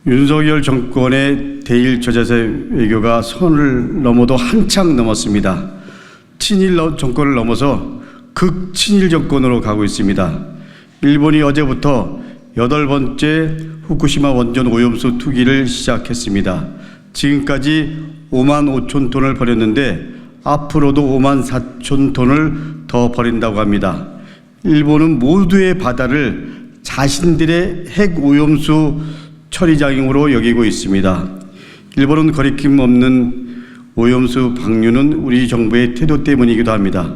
윤석열 정권의 대일 저자세 외교가 선을 넘어도 한창 넘었습니다. 친일 정권을 넘어서 극친일 정권으로 가고 있습니다. 일본이 어제부터 8번째 후쿠시마 원전 오염수 투기를 시작했습니다. 지금까지 5만 5천 톤을 버렸는데 앞으로도 5만 4천 톤을 더 버린다고 합니다. 일본은 모두의 바다를 자신들의 핵 오염수 처리장으로 여기고 있습니다. 일본은 거리낌 없는 오염수 방류는 우리 정부의 태도 때문이기도 합니다.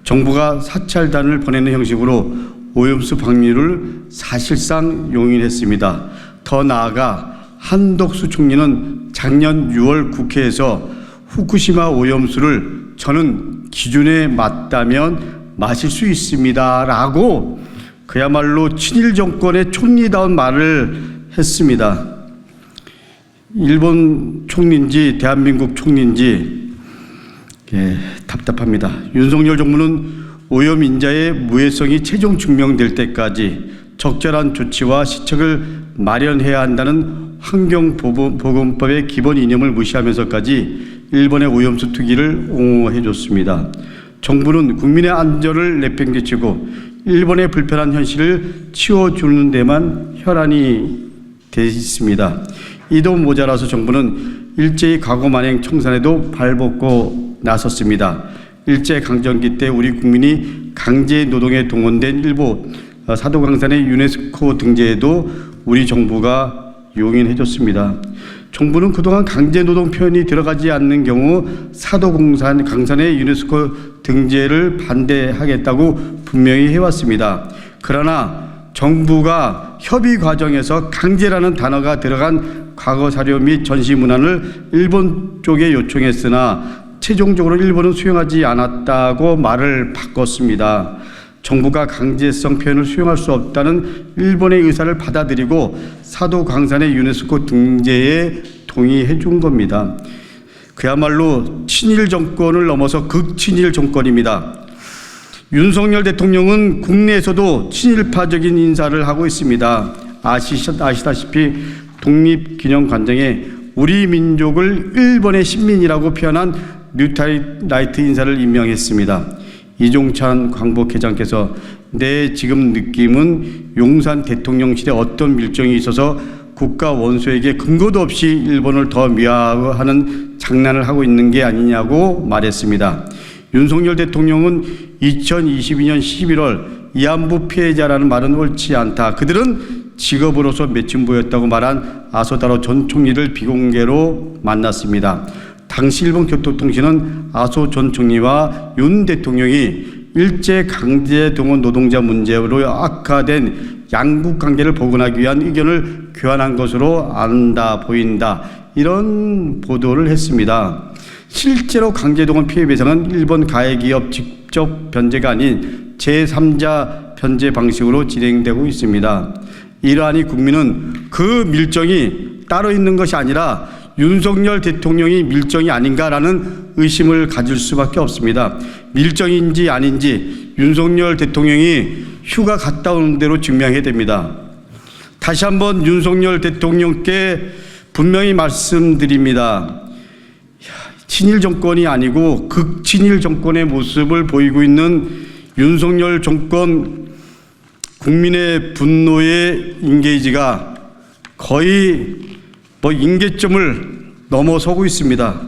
정부가 사찰단을 보내는 형식으로 오염수 방류를 사실상 용인했습니다. 더 나아가 한덕수 총리는 작년 6월 국회에서 후쿠시마 오염수를 저는 기준에 맞다면 마실 수 있습니다 라고 그야말로 친일 정권의 총리다운 말을 했습니다. 일본 총리인지 대한민국 총리인지 답답합니다. 윤석열 정부는 오염 인자의 무해성이 최종 증명될 때까지 적절한 조치와 시책을 마련해야 한다는 환경보건법의 기본 이념을 무시하면서까지 일본의 오염수 투기를 옹호해 줬습니다. 정부는 국민의 안전을 내팽개치고 일본의 불편한 현실을 치워주는 데만 혈안이 돼 있습니다. 이도 모자라서 정부는 일제히 과거 만행 청산에도 발벗고 나섰습니다. 일제강점기 때 우리 국민이 강제 노동에 동원된 일부 사도광산의 유네스코 등재에도 우리 정부가 용인해 줬습니다. 정부는 그동안 강제노동 표현이 들어가지 않는 경우 사도광산의 유네스코 등재를 반대하겠다고 분명히 해왔습니다. 그러나 정부가 협의 과정에서 강제라는 단어가 들어간 과거 사료 및 전시 문안을 일본 쪽에 요청했으나 최종적으로 일본은 수용하지 않았다고 말을 바꿨습니다. 정부가 강제성 표현을 수용할 수 없다는 일본의 의사를 받아들이고 사도광산의 유네스코 등재에 동의해 준 겁니다. 그야말로 친일 정권을 넘어서 극친일 정권입니다. 윤석열 대통령은 국내에서도 친일파적인 인사를 하고 있습니다. 아시다시피 독립기념관장에 우리 민족을 일본의 식민이라고 표현한 뉴타이라이트 인사를 임명했습니다. 이종찬 광복회장께서 내 지금 느낌은 용산 대통령실에 어떤 밀정이 있어서 국가 원수에게 근거도 없이 일본을 더 미화하는 장난을 하고 있는 게 아니냐고 말했습니다. 윤석열 대통령은 2022년 11월 위안부 피해자라는 말은 옳지 않다. 그들은 직업으로서 매춘부였다고 말한 아소다로 전 총리를 비공개로 만났습니다. 당시 일본 교토통신은 아소 전 총리와 윤 대통령이 일제 강제 동원 노동자 문제로 악화된 양국 관계를 복원하기 위한 의견을 교환한 것으로 안다 보인다 이런 보도를 했습니다. 실제로 강제동원 피해 배상은 일본 가해기업 직접 변제가 아닌 제3자 변제 방식으로 진행되고 있습니다. 이러하니 국민은 그 밀정이 따로 있는 것이 아니라 윤석열 대통령이 밀정이 아닌가라는 의심을 가질 수밖에 없습니다. 밀정인지 아닌지 윤석열 대통령이 휴가 갔다 오는 대로 증명해야 됩니다. 다시 한번 윤석열 대통령께 분명히 말씀드립니다. 친일 정권이 아니고 극친일 정권의 모습을 보이고 있는 윤석열 정권 국민의 분노의 인게이지가 거의 임계점을 넘어서고 있습니다.